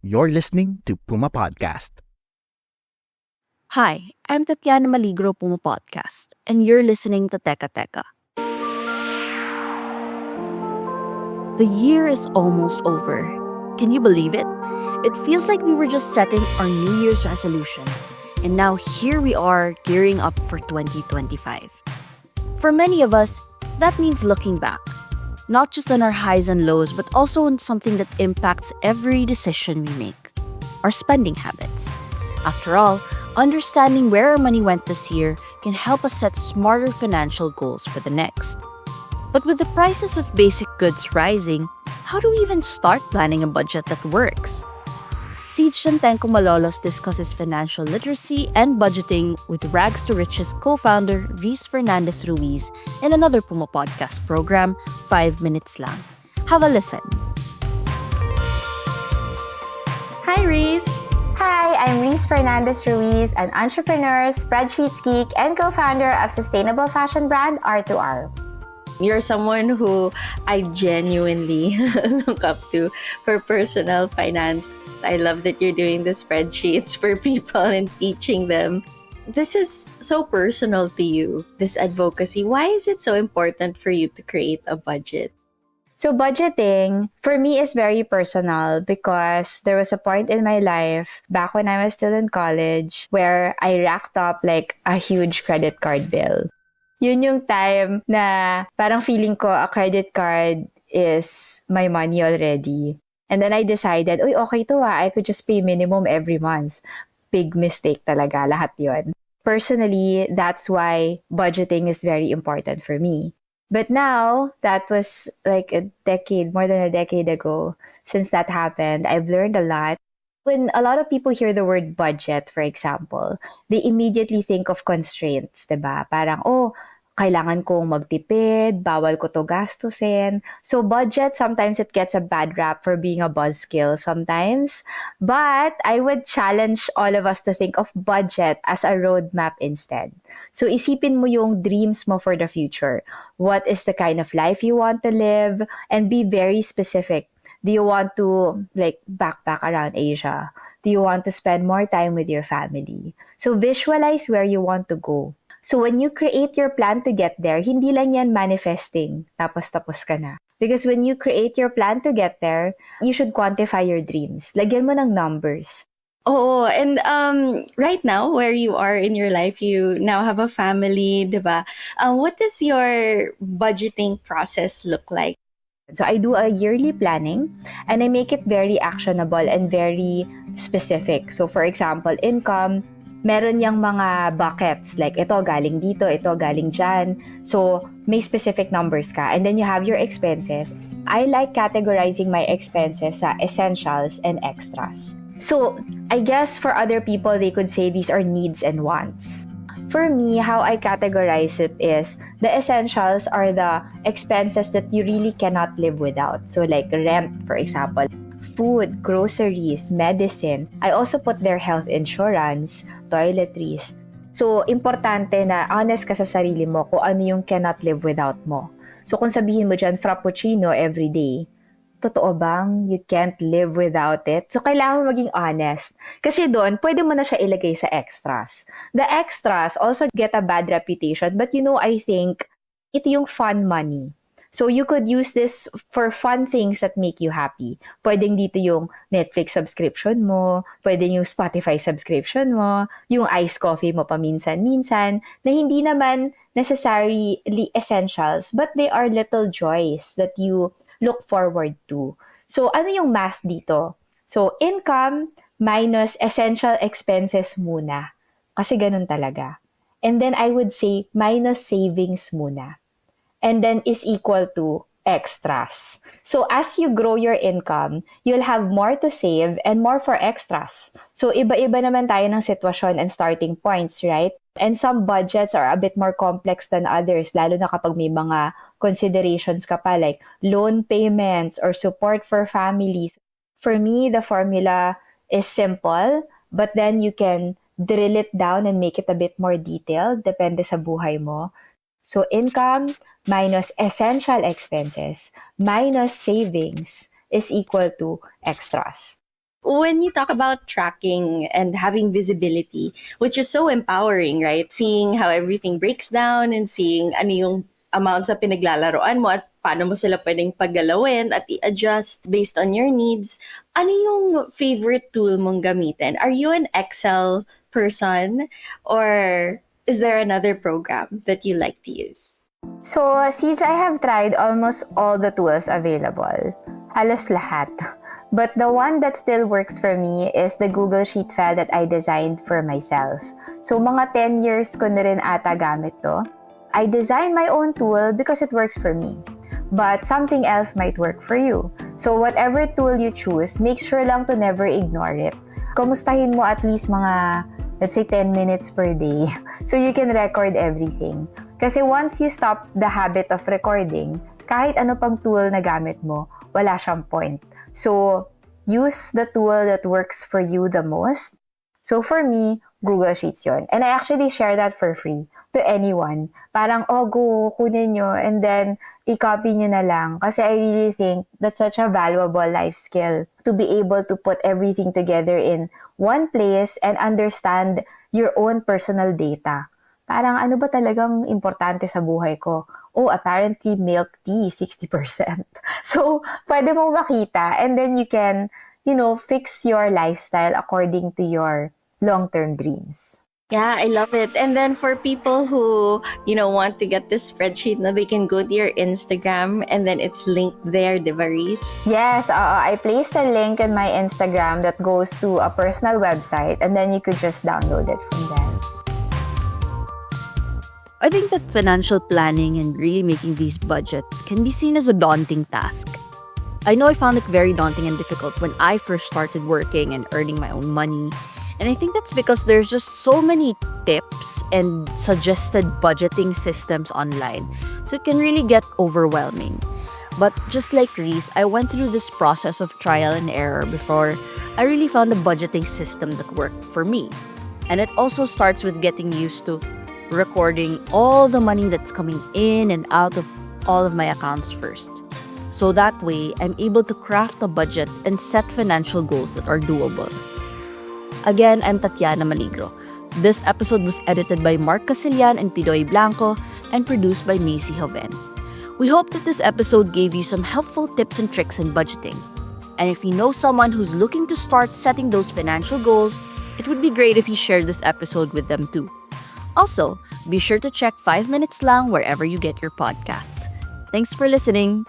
You're listening to Puma Podcast. Hi, I'm Tatiana Maligro Puma Podcast, and you're listening to Teka Teka. The year is almost over. Can you believe it? It feels like we were just setting our New Year's resolutions, and now here we are gearing up for 2025. For many of us, that means looking back, not just on our highs and lows, but also on something that impacts every decision we make, our spending habits. After all, understanding where our money went this year can help us set smarter financial goals for the next. But with the prices of basic goods rising, how do we even start planning a budget that works? Siege Shantenko Malolos discusses financial literacy and budgeting with Rags to Riches co-founder Reese Fernandez Ruiz in another Puma Podcast program, 5 Minutes Lang. Have a listen. Hi, Reese! Hi, I'm Reese Fernandez Ruiz, an entrepreneur, spreadsheets geek, and co-founder of sustainable fashion brand R2R. You're someone who I genuinely look up to for personal finance. I love that you're doing the spreadsheets for people and teaching them. This is so personal to you, this advocacy. Why is it so important for you to create a budget? So budgeting, for me, is very personal because there was a point in my life back when I was still in college where I racked up like a huge credit card bill. Yun yung time na parang feeling ko a credit card is my money already. And then I decided, uy, okay to I could just pay minimum every month. Big mistake talaga, lahat yun. Personally, that's why budgeting is very important for me. But now, that was like more than a decade ago since that happened. I've learned a lot. When a lot of people hear the word budget, for example, they immediately think of constraints, diba? Parang, kailangan kong magtipid, bawal ko to gastusin. So budget, sometimes it gets a bad rap for being a buzzkill sometimes. But I would challenge all of us to think of budget as a roadmap instead. So isipin mo yung dreams mo for the future. What is the kind of life you want to live? And be very specific. Do you want to backpack around Asia? Do you want to spend more time with your family? So visualize where you want to go. So when you create your plan to get there, hindi lang yan manifesting, tapos ka na. Because when you create your plan to get there, you should quantify your dreams. Lagyan mo ng numbers. Oh, and right now, where you are in your life, you now have a family, diba? What does your budgeting process look like? So I do a yearly planning and I make it very actionable and very specific. So for example, income, meron yang mga buckets like ito galing dito, ito galing dyan. So may specific numbers ka. And then you have your expenses. I like categorizing my expenses sa essentials and extras. So I guess for other people, they could say these are needs and wants. For me, how I categorize it is the essentials are the expenses that you really cannot live without. So like rent, for example, food, groceries, medicine. I also put their health insurance, toiletries. So, importante na honest ka sa sarili mo kung ano yung cannot live without mo. So, kung sabihin mo dyan, frappuccino every day, totoo bang you can't live without it? So, kailangan mo maging honest. Kasi doon, pwede mo na siya ilagay sa extras. The extras also get a bad reputation, but I think ito yung fun money. So, you could use this for fun things that make you happy. Pwedeng dito yung Netflix subscription mo, pwedeng yung Spotify subscription mo, yung iced coffee mo paminsan-minsan, na hindi naman necessarily essentials, but they are little joys that you look forward to. So, ano yung math dito? So, income minus essential expenses muna. Kasi ganun talaga. And then, I would say minus savings muna. And then is equal to extras. So, as you grow your income, you'll have more to save and more for extras. So, iba-iba naman tayo ng sitwasyon and starting points, right? And some budgets are a bit more complex than others, lalo na kapag may mga considerations ka pa like loan payments or support for families. For me, the formula is simple, but then you can drill it down and make it a bit more detailed, depende sa buhay mo. So, income minus essential expenses minus savings is equal to extras. when you talk about tracking and having visibility, which is so empowering, right? Seeing how everything breaks down and seeing ano yung amount sa pinaglalaroan mo at paano mo sila pwedeng paggalawin at i-adjust based on your needs. Ano yung favorite tool mong gamitin? Are you an Excel person or is there another program that you like to use? So, Siege, I have tried almost all the tools available. Halos lahat. But the one that still works for me is the Google Sheet file that I designed for myself. So, mga 10 years ko na rin ata gamit to. I designed my own tool because it works for me. But something else might work for you. So, whatever tool you choose, make sure lang to never ignore it. Kumustahin mo at least mga, let's say, 10 minutes per day so you can record everything. Kasi once you stop the habit of recording, kahit ano pang tool na gamit mo, wala siyang point. So, use the tool that works for you the most. So, for me, Google Sheets yun. And I actually share that for free to anyone. Parang, go, kunin nyo, and then, i-copy nyo na lang. Kasi I really think that's such a valuable life skill to be able to put everything together in one place and understand your own personal data. Parang, ano ba talagang importante sa buhay ko? Oh, apparently milk tea, 60%. So, pwede mong makita and then you can, fix your lifestyle according to your long-term dreams. Yeah, I love it. And then for people who, want to get this spreadsheet, they can go to your Instagram and then it's linked there, diba, Reese? Yes, I placed a link in my Instagram that goes to a personal website and then you could just download it from there. I think that financial planning and really making these budgets can be seen as a daunting task. I know I found it very daunting and difficult when I first started working and earning my own money. And I think that's because there's just so many tips and suggested budgeting systems online. So it can really get overwhelming. But just like Reese, I went through this process of trial and error before I really found a budgeting system that worked for me. And it also starts with getting used to recording all the money that's coming in and out of all of my accounts first. So that way, I'm able to craft a budget and set financial goals that are doable. Again, I'm Tatiana Maligro. This episode was edited by Mark Casillan and Pidoy Blanco and produced by Macy Joven. We hope that this episode gave you some helpful tips and tricks in budgeting. And if you know someone who's looking to start setting those financial goals, it would be great if you shared this episode with them too. Also, be sure to check 5 Minutes Lang wherever you get your podcasts. Thanks for listening.